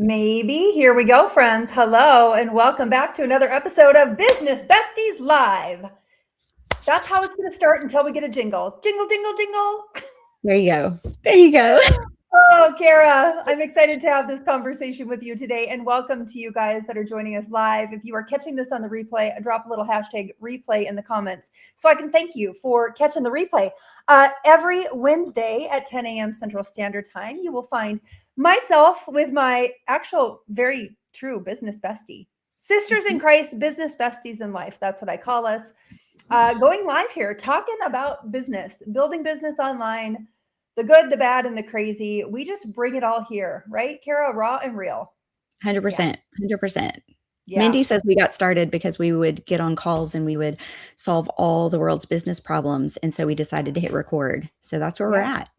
Maybe. Here we go, friends. Hello, and welcome back to another episode of Business Besties Live. That's how it's going to start until we get a jingle. Jingle, jingle, jingle. There you go. There you go. Oh, Kara, I'm excited to have this conversation with you today, and welcome to you guys that are joining us live. If you are catching this on the replay, drop a little hashtag replay in the comments so I can thank you for catching the replay. Every Wednesday at 10 a.m. Central Standard Time, you will find myself with my actual very true business bestie. Sisters in Christ, business besties in life. That's what I call us. Going live here, talking about business, building business online, the good, the bad, and the crazy. We just bring it all here, right, Kara? Raw and real. 100%. 100%. Yeah. Mindy says we got started because we would get on calls and we would solve all the world's business problems. And so we decided to hit record. So that's where we're at.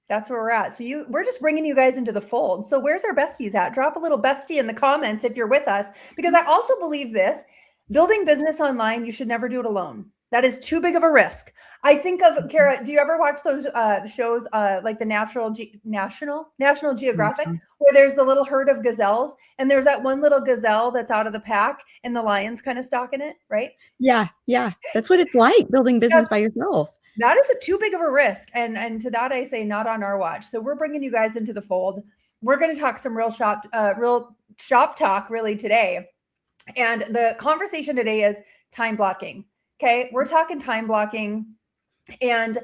That's where we're at. So we're just bringing you guys into the fold. So where's our besties at? Drop a little bestie in the comments if you're with us, because I also believe this: building business online, you should never do it alone. That is too big of a risk. I think of, Kara, do you ever watch those shows like the National Geographic, where there's the little herd of gazelles and there's that one little gazelle that's out of the pack and the lion's kind of stalking it, right? Yeah. That's what it's like, building business by yourself. That is too big of a risk. And to that, I say not on our watch. So we're bringing you guys into the fold. We're going to talk some real shop talk really today. And the conversation today is time blocking. Okay, we're talking time blocking. And,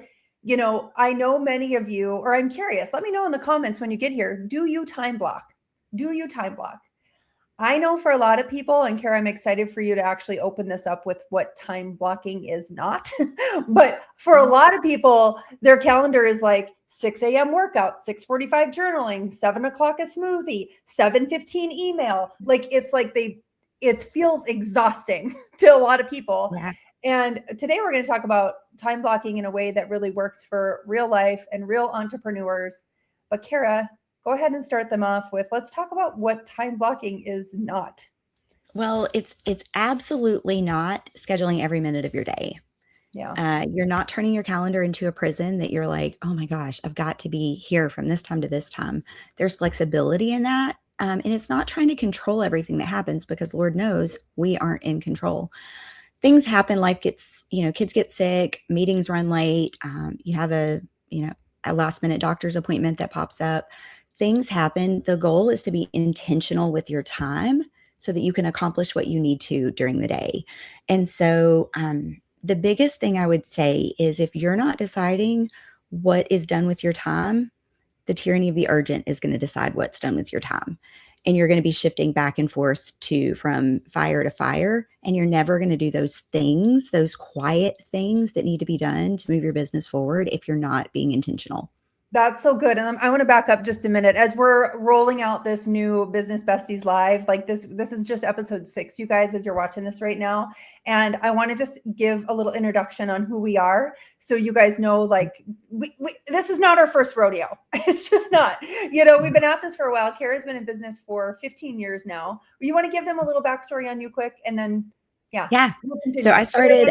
I know many of you, or I'm curious, let me know in the comments when you get here, do you time block? Do you time block? I know for a lot of people, and Kara, I'm excited for you to actually open this up with what time blocking is not. But for a lot of people, their calendar is like 6 a.m. workout, 6:45 journaling, 7 o'clock a smoothie, 7:15 email. It feels exhausting to a lot of people. Yeah. And today we're going to talk about time blocking in a way that really works for real life and real entrepreneurs. But Kara, go ahead and start them off with, let's talk about what time blocking is not. Well, it's absolutely not scheduling every minute of your day. Yeah. You're not turning your calendar into a prison that you're like, oh my gosh, I've got to be here from this time to this time. There's flexibility in that. And it's not trying to control everything that happens, because Lord knows we aren't in control. Things happen, life gets, kids get sick, meetings run late. You have a last minute doctor's appointment that pops up. Things happen. The goal is to be intentional with your time so that you can accomplish what you need to during the day. And so the biggest thing I would say is, if you're not deciding what is done with your time, the tyranny of the urgent is going to decide what's done with your time. And you're going to be shifting back and forth from fire to fire. And you're never going to do those things, those quiet things that need to be done to move your business forward, if you're not being intentional. That's so good. And I want to back up just a minute. As we're rolling out this new Business Besties Live, like this is just episode 6, you guys, as you're watching this right now. And I want to just give a little introduction on who we are, so you guys know, like, this is not our first rodeo. It's just not. We've been at this for a while. Kara's been in business for 15 years now. You want to give them a little backstory on you quick? And then, we'll so I started...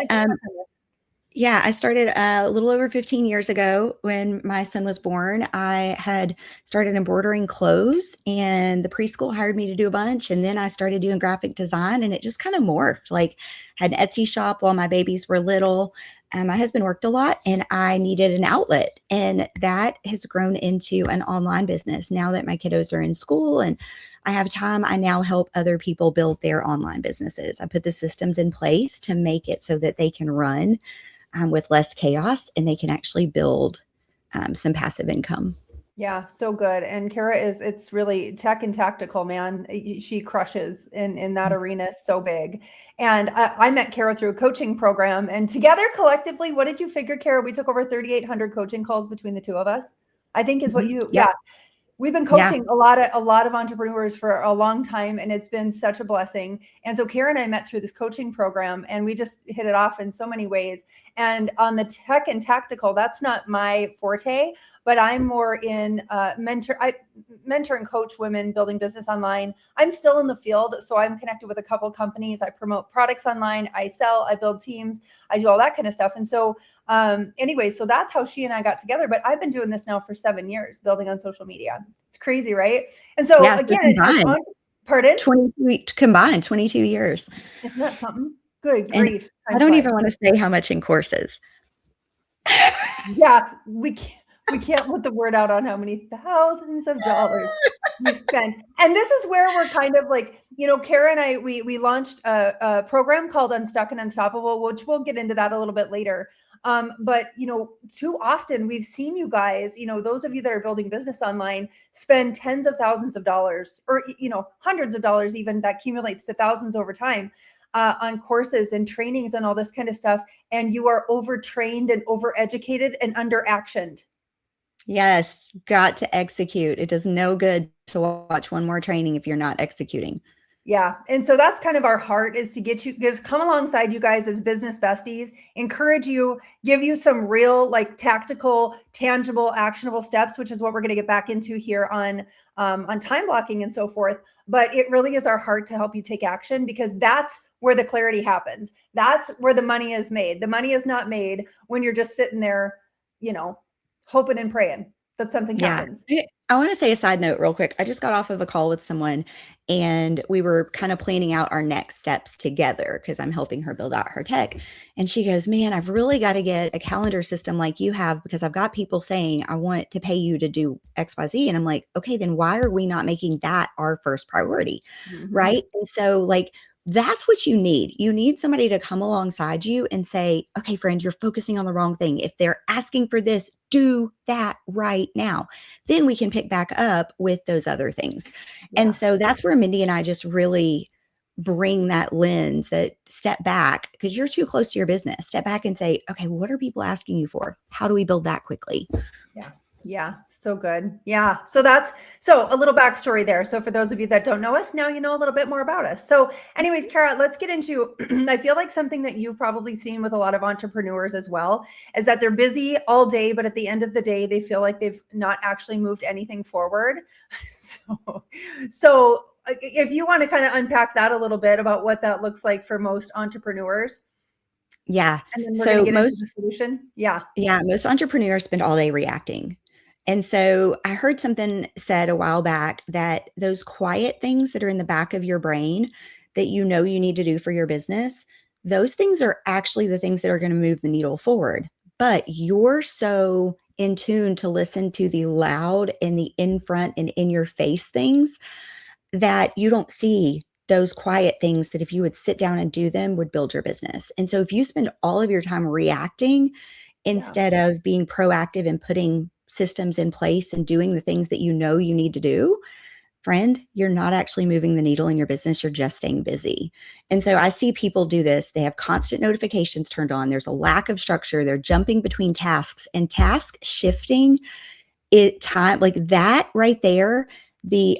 I started a little over 15 years ago when my son was born. I had started embroidering clothes, and the preschool hired me to do a bunch. And then I started doing graphic design, and it just kind of morphed. Like, had an Etsy shop while my babies were little. My husband worked a lot, and I needed an outlet. And that has grown into an online business. Now that my kiddos are in school and I have time, I now help other people build their online businesses. I put the systems in place to make it so that they can run with less chaos, and they can actually build some passive income. Yeah, so good. And Kara it's really tech and tactical, man. She crushes in that arena, so big. And I met Kara through a coaching program, and together collectively, what did you figure, Kara? We took over 3,800 coaching calls between the two of us, I think is what you, Yep. We've been coaching a lot of entrepreneurs for a long time, and it's been such a blessing. And so Kara and I met through this coaching program, and we just hit it off in so many ways. And on the tech and tactical, that's not my forte. but I'm more in mentor and coach women building business online. I'm still in the field, so I'm connected with a couple companies. I promote products online, I sell, I build teams, I do all that kind of stuff. And so anyway, so that's how she and I got together. But I've been doing this now for 7 years, building on social media. It's crazy, right? And so Yeah, so again, combined, pardon? 22 years. Isn't that something? Good And grief. I Time don't flies. even want to say how much in courses. Yeah, we can't put the word out on how many thousands of dollars we've spent. And this is where we're kind of like, Kara and I, we launched a program called Unstuck and Unstoppable, which we'll get into that a little bit later. But too often we've seen you guys, those of you that are building business online, spend tens of thousands of dollars, or hundreds of dollars even, that accumulates to thousands over time, on courses and trainings and all this kind of stuff. And you are overtrained and overeducated and under-actioned. Yes, got to execute. It does no good to watch one more training if you're not executing. Yeah. And so that's kind of our heart, is to get you, just come alongside you guys as business besties, encourage you, give you some real, like, tactical, tangible, actionable steps, which is what we're going to get back into here on time blocking and so forth. But it really is our heart to help you take action, because that's where the clarity happens. That's where the money is made. The money is not made when you're just sitting there, hoping and praying that something Yeah. happens. I want to say a side note real quick. I just got off of a call with someone and we were kind of planning out our next steps together because I'm helping her build out her tech. And she goes, "Man, I've really got to get a calendar system like you have, because I've got people saying, I want to pay you to do XYZ." And I'm like, okay, then why are we not making that our first priority? Mhm. Right. And so, like, that's what you need. You need somebody to come alongside you and say, okay, friend, you're focusing on the wrong thing. If they're asking for this, do that right now. Then we can pick back up with those other things. Yeah. And so that's where Mindy and I just really bring that lens, that step back, because you're too close to your business. Step back and say, okay, what are people asking you for? How do we build that quickly? Yeah. Yeah. So good. Yeah. So a little backstory there. So for those of you that don't know us, now you know a little bit more about us. So anyways, Kara, let's get into, I feel like something that you've probably seen with a lot of entrepreneurs as well, is that they're busy all day, but at the end of the day, they feel like they've not actually moved anything forward. So if you want to kind of unpack that a little bit about what that looks like for most entrepreneurs. Yeah. And then we're going to So get into the solution. Yeah. most entrepreneurs spend all day reacting. And so I heard something said a while back that those quiet things that are in the back of your brain that you know you need to do for your business, those things are actually the things that are going to move the needle forward. But you're so in tune to listen to the loud and the in front and in your face things that you don't see those quiet things that if you would sit down and do them would build your business. And so if you spend all of your time reacting instead of being proactive and putting systems in place and doing the things that you know you need to do, friend, you're not actually moving the needle in your business. You're just staying busy. And so I see people do this. They have constant notifications turned on. There's a lack of structure. They're jumping between tasks, and task shifting time like that right there. The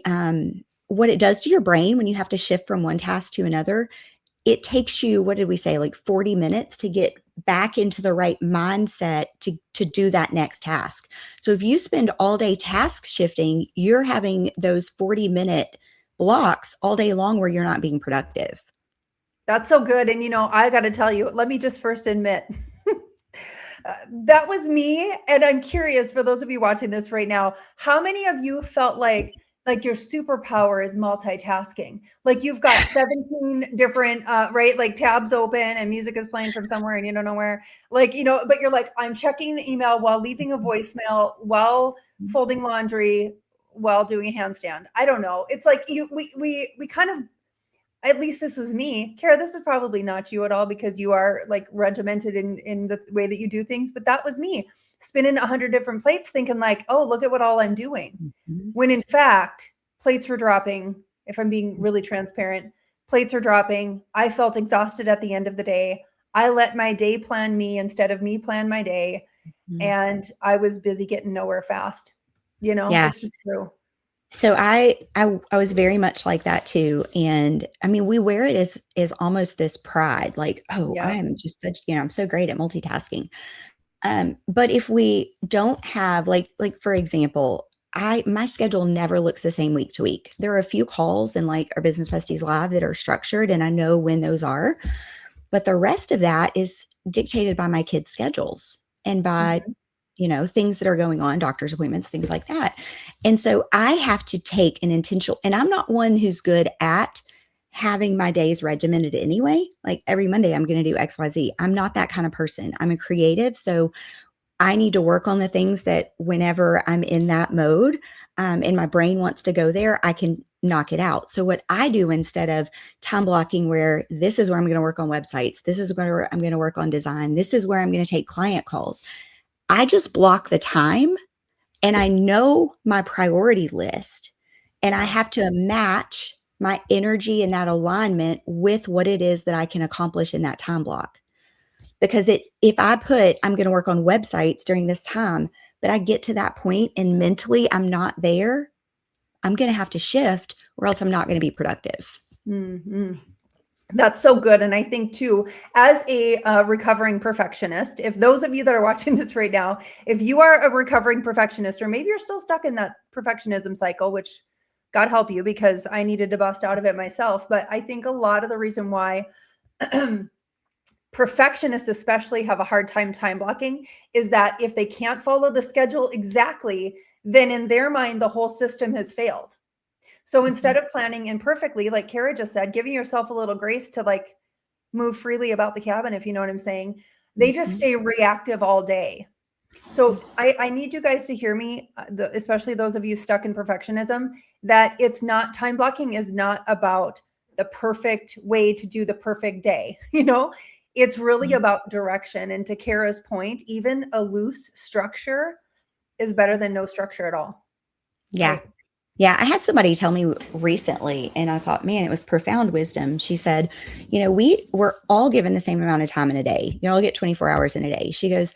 what it does to your brain when you have to shift from one task to another, it takes you, what did we say, like 40 minutes to get back into the right mindset to do that next task. So if you spend all day task shifting, you're having those 40-minute blocks all day long where you're not being productive. That's so good. And, I got to tell you, let me just first admit, that was me. And I'm curious, for those of you watching this right now, how many of you felt like your superpower is multitasking? Like you've got 17 different, right? Like tabs open and music is playing from somewhere and you don't know where, but you're like, I'm checking the email while leaving a voicemail, while folding laundry, while doing a handstand. I don't know. It's like we kind of, at least this was me. Kara, this is probably not you at all, because you are like regimented in the way that you do things. But that was me, spinning 100 different plates, thinking like, oh, look at what all I'm doing. Mm-hmm. When in fact, plates were dropping. If I'm being really transparent, plates are dropping. I felt exhausted at the end of the day. I let my day plan me instead of me plan my day. Mm-hmm. And I was busy getting nowhere fast. Yeah. It's just true. So I was very much like that too. And I mean, we wear it as almost this pride, like, oh, Yeah. I am just such, I'm so great at multitasking. But if we don't have like for example, my schedule never looks the same week to week. There are a few calls in like our Business Besties Live that are structured and I know when those are, but the rest of that is dictated by my kids' schedules and by Mhm. things that are going on, doctor's appointments, things like that. And so I have to take an intentional, and I'm not one who's good at having my days regimented anyway. Like every Monday, I'm going to do XYZ. I'm not that kind of person. I'm a creative. So I need to work on the things that whenever I'm in that mode and my brain wants to go there, I can knock it out. So what I do instead of time blocking where this is where I'm going to work on websites, this is where I'm going to work on design, this is where I'm going to take client calls. I just block the time and I know my priority list and I Yeah. have to match my energy and that alignment with what it is that I can accomplish in that time block. Because if I put I'm going to work on websites during this time, but I get to that point and mentally I'm not there, I'm going to have to shift or else I'm not going to be productive. Mhm. That's so good. And I think too, as a recovering perfectionist, if those of you that are watching this right now, if you are a recovering perfectionist, or maybe you're still stuck in that perfectionism cycle, which God help you because I needed to bust out of it myself. But I think a lot of the reason why perfectionists especially have a hard time blocking is that if they can't follow the schedule exactly, then in their mind, the whole system has failed. So instead Mhm. of planning imperfectly, like Kara just said, giving yourself a little grace to like move freely about the cabin, if you know what I'm saying, they just Mhm. stay reactive all day. So I need you guys to hear me, especially those of you stuck in perfectionism, that it's not time blocking is not about the perfect way to do the perfect day. It's really Mhm. about direction. And to Kara's point, even a loose structure is better than no structure at all. Yeah. Right. Yeah, I had somebody tell me recently, and I thought, man, it was profound wisdom. She said, we're all given the same amount of time in a day. You all get 24 hours in a day. She goes,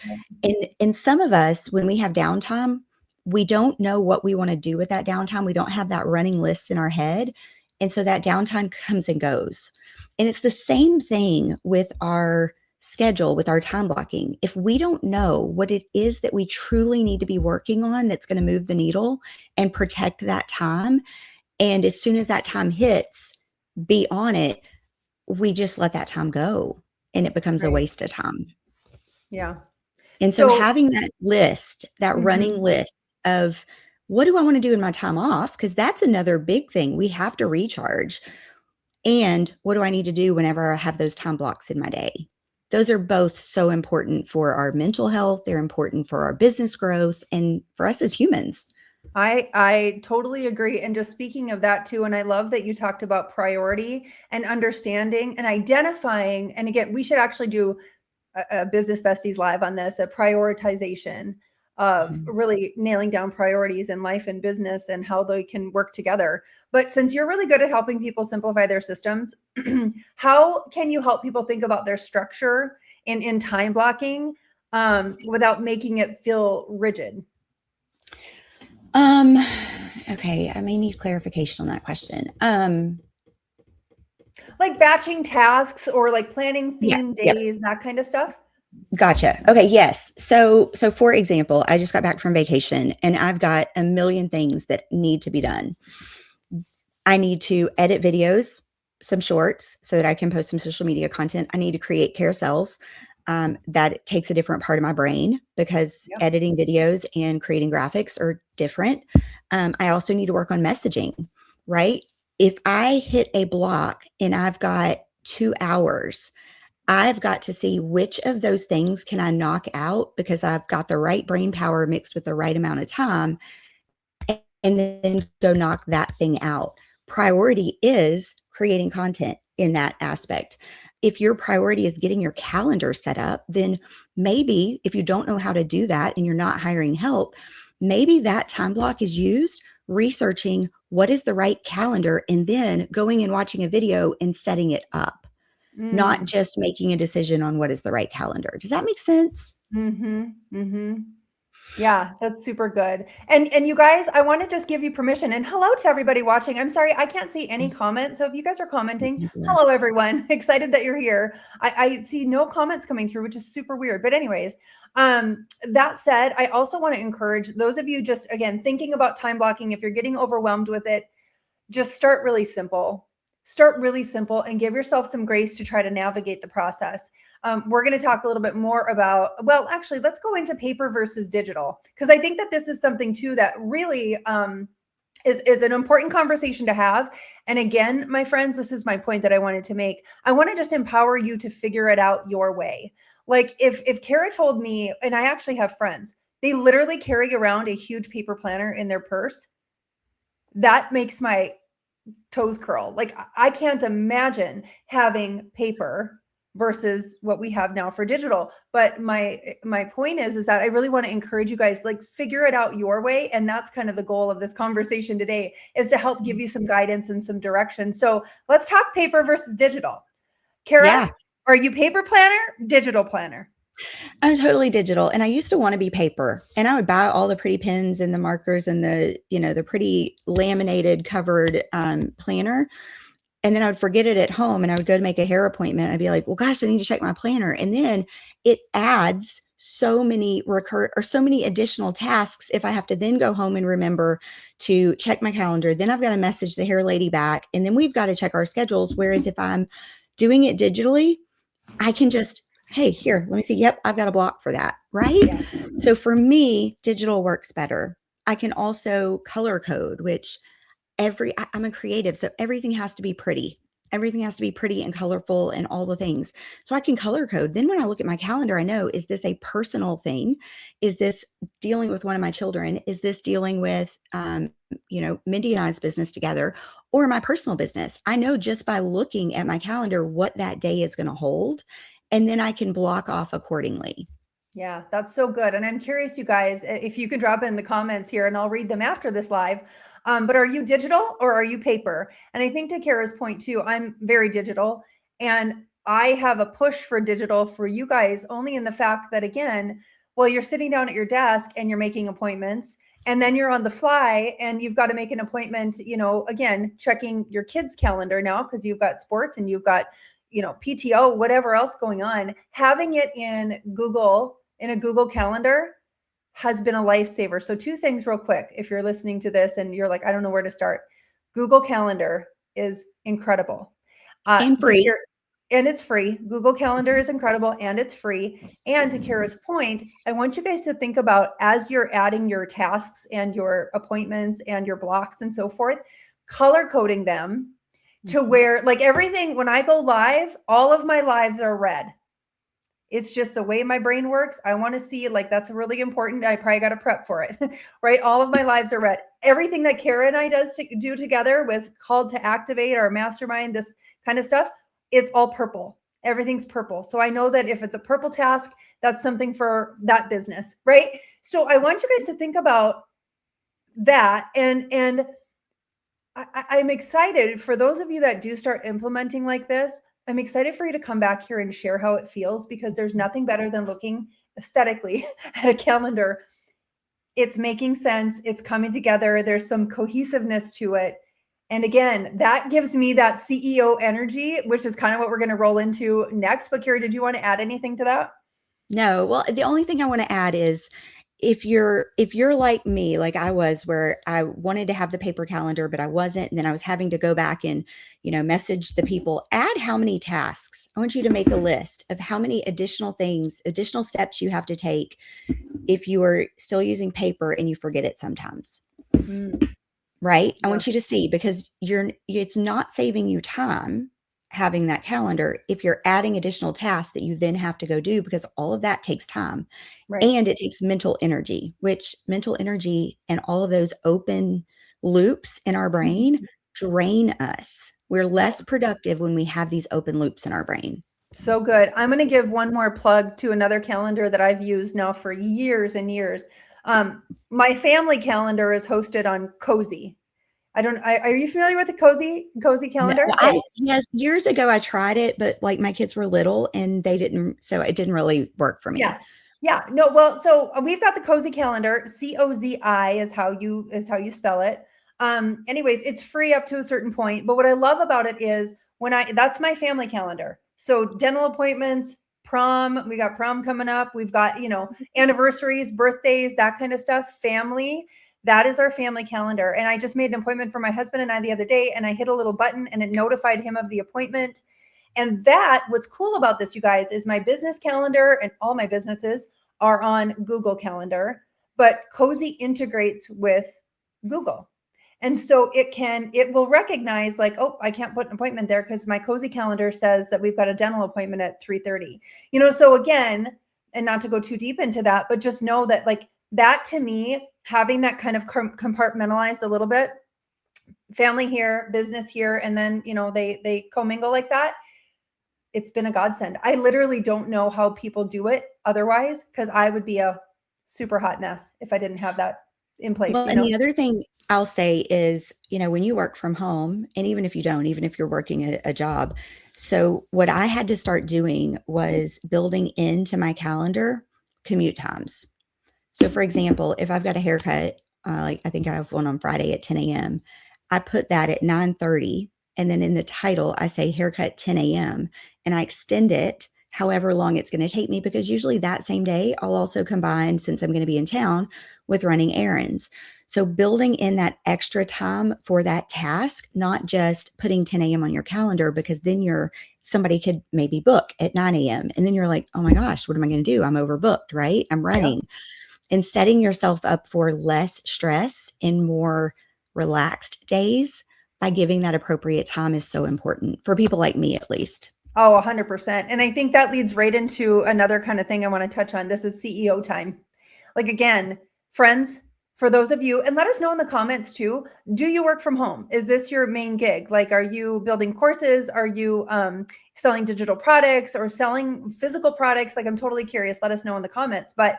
and some of us, when we have downtime, we don't know what we want to do with that downtime. We don't have that running list in our head. And so that downtime comes and goes. And it's the same thing with our schedule, with our time blocking. If we don't know what it is that we truly need to be working on that's going to move the needle, and protect that time. And as soon as that time hits, be on it. We just let that time go and it becomes a Right. waste of time. Yeah. And so So, having that list, that running mhm. list of what do I want to do in my time off? Because that's another big thing. We have to recharge. And what do I need to do whenever I have those time blocks in my day? Those are both so important for our mental health. They're important for our business growth and for us as humans. I totally agree. And just speaking of that too, and I love that you talked about priority and understanding and identifying. And again, we should actually do a Business Besties live on this, a prioritization of Mhm. really nailing down priorities in life and business and how they can work together. But since you're really good at helping people simplify their systems, how can you help people think about their structure in time blocking without making it feel rigid? Um, okay, I may need clarification on that question. Like batching tasks or like planning Yeah, theme yep, days, that kind of stuff? gotcha. Okay, yes. So for example, I just got back from vacation and I've got a million things that need to be done. I need to edit videos, some shorts, so that I can post some social media content. I need to create carousels. That takes a different part of my brain because Yep. editing videos and creating graphics are different. I also need to work on messaging, right? If I hit a block and I've got 2 hours, I've got to see which of those things can I knock out because I've got the right brain power mixed with the right amount of time and then go knock that thing out. Priority is creating content in that aspect. If your priority is getting your calendar set up, then maybe if you don't know how to do that and you're not hiring help, maybe that time block is used researching what is the right calendar and then going and watching a video and setting it up, not Mm. just making a decision on what is the right calendar. Does that make sense? Mhm. Mhm. Yeah, that's super good. And you guys, I want to just give you permission, and hello to everybody watching. I'm sorry, I can't see any comments. So if you guys are commenting, hello everyone. Excited that you're here. I see no comments coming through, which is super weird. But anyways, that said, I also want to encourage those of you just again thinking about time blocking. If you're getting overwhelmed with it, just start really simple. Start really simple and give yourself some grace to try to navigate the process. We're going to talk a little bit more about, well, actually, let's go into paper versus digital, because I think that this is something too that really is an important conversation to have. And again, my friends, this is my point that I wanted to make. I want to just empower you to figure it out your way. Like if Kara told me, and I actually have friends, they literally carry around a huge paper planner in their purse. That makes my toes curl. Like I can't imagine having paper versus what we have now for digital. But my point is that I really want to encourage you guys, like, figure it out your way. And that's kind of the goal of this conversation today, is to help give you some guidance and some direction. So let's talk paper versus digital. Kara, Yeah. are you paper planner, digital planner? I'm totally digital. And I used to want to be paper. And I would buy all the pretty pens and the markers and the pretty laminated covered planner. And then I would forget it at home and I would go to make a hair appointment. I'd be like, well, gosh, I need to check my planner. And then it adds so many so many additional tasks if I have to then go home and remember to check my calendar. Then I've got to message the hair lady back. And then we've got to check our schedules. Whereas if I'm doing it digitally, I can just, hey, here, let me see. Yep, I've got a block for that. Right. Yeah. So for me, digital works better. I can also color code, which I'm a creative, so everything has to be pretty. Everything has to be pretty and colorful and all the things. So I can color code. Then when I look at my calendar, I know, is this a personal thing? Is this dealing with one of my children? Is this dealing with, Mindy and I's business together, or my personal business? I know just by looking at my calendar what that day is going to hold, and then I can block off accordingly. Yeah, that's so good. And I'm curious, you guys, if you can drop in the comments here and I'll read them after this live. But are you digital or are you paper? And I think to Kara's point too, I'm very digital, and I have a push for digital for you guys only in the fact that, again, well, you're sitting down at your desk and you're making appointments, and then you're on the fly and you've got to make an appointment, again, checking your kids' calendar now because you've got sports and you've got, PTO, whatever else going on. Having it in a Google Calendar has been a lifesaver. So two things real quick. If you're listening to this and you're like, I don't know where to start, Google Calendar is incredible. And free. And it's free. Google Calendar is incredible and it's free. And to Kara's point, I want you guys to think about, as you're adding your tasks and your appointments and your blocks and so forth, color coding them to where, like, everything, when I go live, all of my lives are red. It's just the way my brain works. I want to see, like, that's really important. I probably got to prep for it, right? All of my lives are red. Everything that Kara and I do together with Called to Activate, our mastermind, this kind of stuff, is all purple. Everything's purple. So I know that if it's a purple task, that's something for that business, right? So I want you guys to think about that. And I'm excited for those of you that do start implementing like this. I'm excited for you to come back here and share how it feels, because there's nothing better than looking aesthetically at a calendar. It's making sense. It's coming together. There's some cohesiveness to it. And again, that gives me that CEO energy, which is kind of what we're going to roll into next. But Kara, did you want to add anything to that? No. Well, the only thing I want to add is, if you're like me, like I was, where I wanted to have the paper calendar, but I wasn't, and then I was having to go back and, message the people, add how many tasks. I want you to make a list of how many additional steps you have to take if you are still using paper and you forget it sometimes. Right? I want you to see, because it's not saving you time having that calendar if you're adding additional tasks that you then have to go do, because all of that takes time. Right. And it takes mental energy, which mental energy and all of those open loops in our brain drain us. We're less productive when we have these open loops in our brain. So good. I'm going to give one more plug to another calendar that I've used now for years and years. My family calendar is hosted on Cozy. Are you familiar with the Cozy calendar? No, yes, years ago I tried it, but like my kids were little and so it didn't really work for me. Yeah. Yeah, no, well, so we've got the Cozy calendar. COZI is how you spell it. Anyways, it's free up to a certain point, but what I love about it is that's my family calendar. So dental appointments, prom, we got prom coming up, we've got, anniversaries, birthdays, that kind of stuff, family. That is our family calendar. And I just made an appointment for my husband and I the other day, and I hit a little button and it notified him of the appointment. And what's cool about this, you guys, is my business calendar and all my businesses are on Google Calendar, but Cozy integrates with Google. And so it will recognize like, oh, I can't put an appointment there because my Cozy calendar says that we've got a dental appointment at 3:30. So again, and not to go too deep into that, but just know that like that to me, having that kind of compartmentalized a little bit, family here, business here, and then, they commingle like that. It's been a godsend. I literally don't know how people do it otherwise, because I would be a super hot mess if I didn't have that in place. Well, and the other thing I'll say is, when you work from home, and even if you don't, even if you're working a job. So what I had to start doing was building into my calendar commute times. So for example, if I've got a haircut, like I think I have one on Friday at 10 a.m., I put that at 9:30. And then in the title, I say haircut 10 a.m. and I extend it however long it's going to take me, because usually that same day I'll also combine, since I'm going to be in town, with running errands. So building in that extra time for that task, not just putting 10 a.m. on your calendar, because then somebody could maybe book at 9 a.m. And then you're like, oh my gosh, what am I going to do? I'm overbooked, right? I'm running. Yep. And setting yourself up for less stress and more relaxed days by giving that appropriate time is so important for people like me, at least. Oh, 100%. And I think that leads right into another kind of thing I want to touch on. This is CEO time. Like, again, friends, for those of you, and let us know in the comments too, do you work from home? Is this your main gig? Like, are you building courses? Are you selling digital products or selling physical products? Like, I'm totally curious. Let us know in the comments. But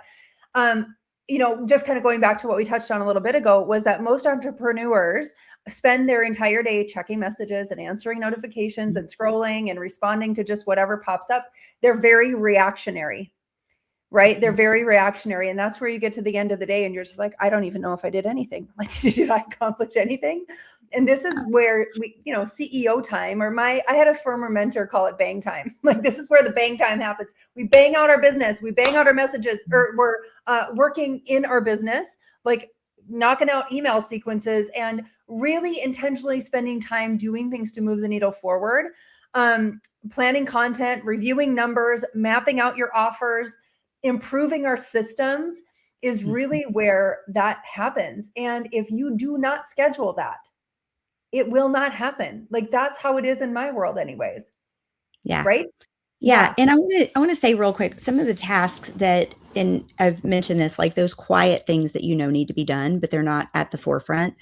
just kind of going back to what we touched on a little bit ago, was that most entrepreneurs spend their entire day checking messages and answering notifications and scrolling and responding to just whatever pops up. They're very reactionary, right? They're very reactionary. And that's where you get to the end of the day and you're just like, I don't even know if I did anything. Like, did I accomplish anything? And this is where CEO time, or I had a former mentor call it bang time. Like, this is where the bang time happens. We bang out our business, we bang out our messages, or we're working in our business, like knocking out email sequences and really intentionally spending time doing things to move the needle forward, planning content, reviewing numbers, mapping out your offers, improving our systems is really where that happens. And if you do not schedule that, it will not happen. Like, that's how it is in my world anyways. Yeah. Right? Yeah. And I want to say real quick, some of the tasks that, and I've mentioned this, like those quiet things that need to be done, but they're not at the forefront.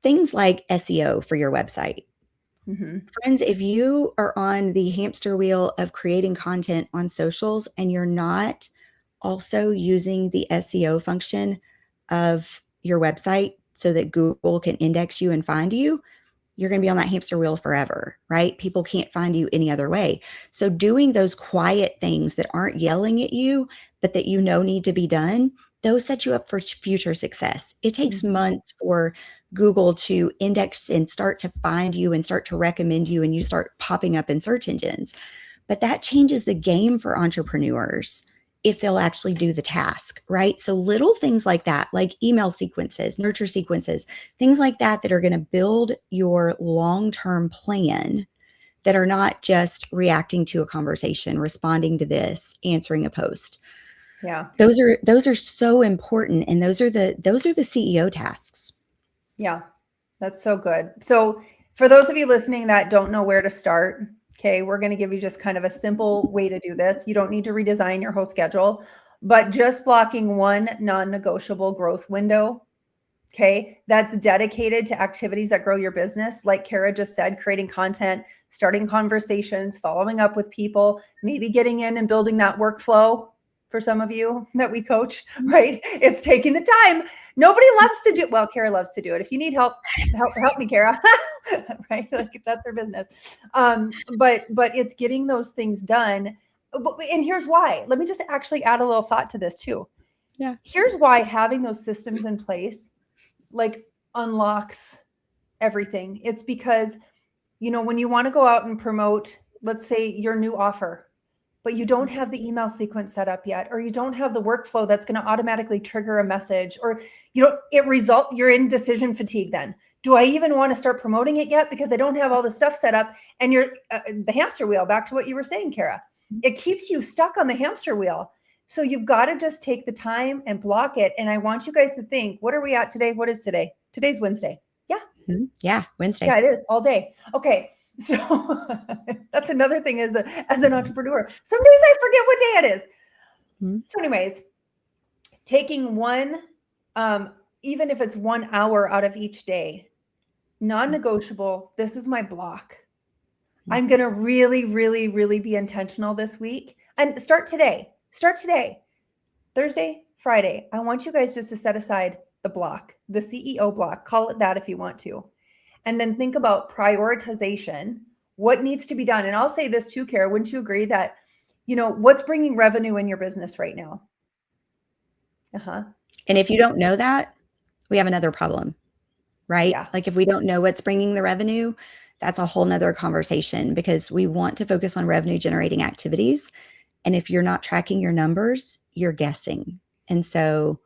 Things like SEO for your website. Mm-hmm. Friends, if you are on the hamster wheel of creating content on socials and you're not also using the SEO function of your website so that Google can index you and find you, you're going to be on that hamster wheel forever, right? People can't find you any other way. So doing those quiet things that aren't yelling at you, but that need to be done, those set you up for future success. It takes months for Google to index and start to find you and start to recommend you, and you start popping up in search engines. But that changes the game for entrepreneurs if they'll actually do the task, right? So little things like that, like email sequences, nurture sequences, things like that are going to build your long-term plan, that are not just reacting to a conversation, responding to this, answering a post. Yeah. Those are so important. And those are the CEO tasks. Yeah, that's so good. So for those of you listening that don't know where to start, okay, we're going to give you just kind of a simple way to do this. You don't need to redesign your whole schedule, but just blocking one non-negotiable growth window, okay, that's dedicated to activities that grow your business. Like Kara just said, creating content, starting conversations, following up with people, maybe getting in and building that workflow. For some of you that we coach, right? It's taking the time. Nobody loves to do, well, Kara loves to do it. If you need help me, Kara, right? Like, that's her business. But it's getting those things done And here's why. Let me just actually add a little thought to this too. Yeah. Here's why having those systems in place like unlocks everything. It's because, when you want to go out and promote, let's say your new offer, but you don't have the email sequence set up yet, or you don't have the workflow that's going to automatically trigger a message, or you're in decision fatigue. Then do I even want to start promoting it yet because I don't have all the stuff set up? And you're the hamster wheel, back to what you were saying, Kara, it keeps you stuck on the hamster wheel. So you've got to just take the time and block it. And I want you guys to think, what are we at today? What is today? Today's Wednesday. Yeah. Mm-hmm. Yeah. Wednesday. Yeah, it is all day. Okay. So that's another thing as an entrepreneur. Some days I forget what day it is. Mm-hmm. So anyways, taking one, even if it's 1 hour out of each day, non-negotiable, this is my block. Mm-hmm. I'm going to really, really, really be intentional this week and start today. Thursday, Friday. I want you guys just to set aside the block, the CEO block, call it that if you want to. And then think about prioritization, what needs to be done. And I'll say this too, Kara, wouldn't you agree that, what's bringing revenue in your business right now? And if you don't know that, we have another problem, right? Yeah. Like if we don't know what's bringing the revenue, that's a whole nother conversation, because we want to focus on revenue generating activities. And if you're not tracking your numbers, you're guessing. And so,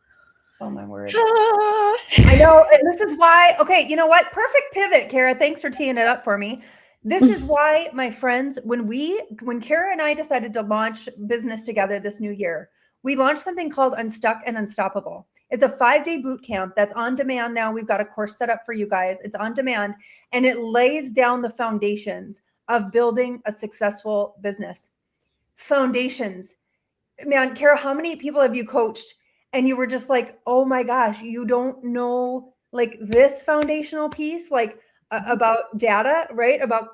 oh my word. I know. And this is why, okay, you know what? Perfect pivot, Kara. Thanks for teeing it up for me. This is why, my friends, when Kara and I decided to launch business together this new year, we launched something called Unstuck and Unstoppable. It's a 5-day boot camp that's on demand now. We've got a course set up for you guys. It's on demand, and it lays down the foundations of building a successful business. Foundations. Man, Kara, how many people have you coached and you were just like, oh my gosh, you don't know like this foundational piece, like about data, right? About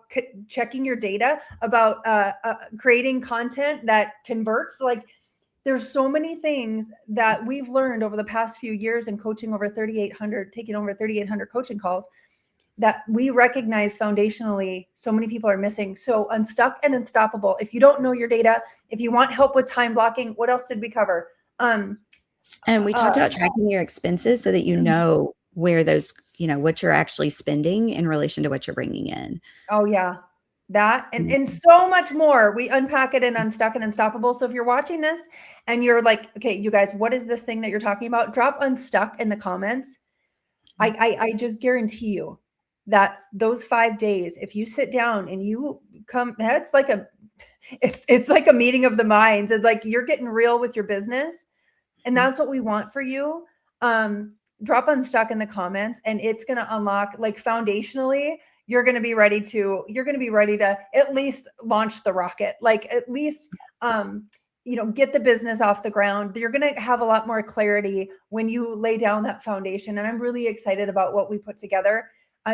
checking your data, about creating content that converts. Like there's so many things that we've learned over the past few years in coaching taking over 3,800 coaching calls that we recognize foundationally so many people are missing. So Unstuck and Unstoppable. If you don't know your data, if you want help with time blocking, what else did we cover? And we talked about tracking your expenses so that you know where those, what you're actually spending in relation to what you're bringing in. Oh yeah. That and so much more. We unpack it in Unstuck and Unstoppable. So if you're watching this and you're like, okay, you guys, what is this thing that you're talking about? Drop Unstuck in the comments. I just guarantee you that those 5 days, if you sit down and you come, it's like a meeting of the minds. It's like you're getting real with your business. And that's what we want for you. Drop Unstuck in the comments, and it's going to unlock, like, foundationally, you're going to be ready to at least launch the rocket, like at least, get the business off the ground. You're going to have a lot more clarity when you lay down that foundation. And I'm really excited about what we put together.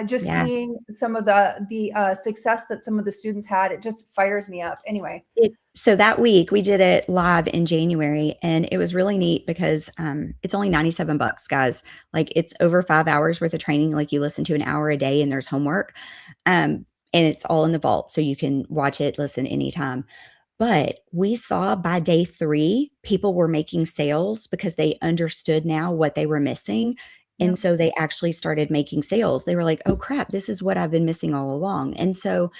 Seeing some of the success that some of the students had, it just fires me up. Anyway. So that week we did it live in January, and it was really neat because it's only $97, guys. Like it's over 5 hours worth of training. Like you listen to an hour a day and there's homework. And it's all in the vault. So you can watch it, listen anytime. But we saw by day 3, people were making sales because they understood now what they were missing. And so they actually started making sales. They were like, oh crap, this is what I've been missing all along. And so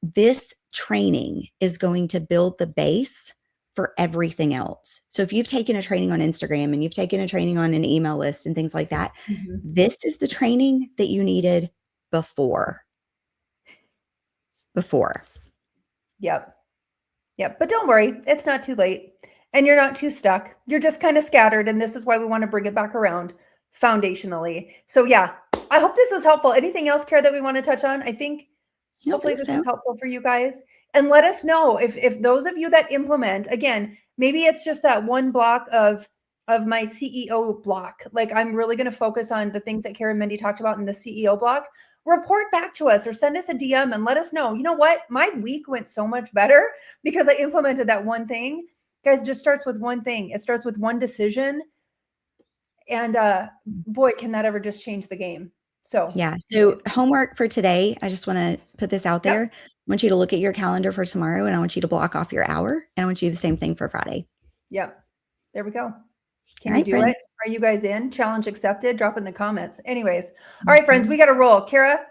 this training is going to build the base for everything else. So if you've taken a training on Instagram and you've taken a training on an email list and things like that, this is the training that you needed before. Yep. But don't worry, it's not too late and you're not too stuck. You're just kind of scattered. And this is why we want to bring it back around foundationally. So yeah, I hope this was helpful. Anything else, Kara, that we want to touch on? I think hopefully this is helpful for you guys. And let us know if those of you that implement, again, maybe it's just that one block of my CEO block. Like I'm really going to focus on the things that Kara and Mindy talked about in the CEO block. Report back to us or send us a DM and let us know, you know what? My week went so much better because I implemented that one thing. Guys, it just starts with one thing. It starts with one decision. And boy, can that ever just change the game. So yeah. So homework for today, I just want to put this out there. want you to look at your calendar for tomorrow, and I want you to block off your hour, and I want you to do the same thing for Friday. Yep. There we go. Can All you right, do friends. it? Are you guys in? Challenge accepted. Drop in the comments. Anyways. All right, friends, we got to roll. Kara,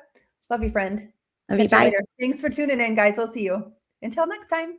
love you, friend. Love you. Catch you Bye. later. Thanks for tuning in, guys. We'll see you. Until next time.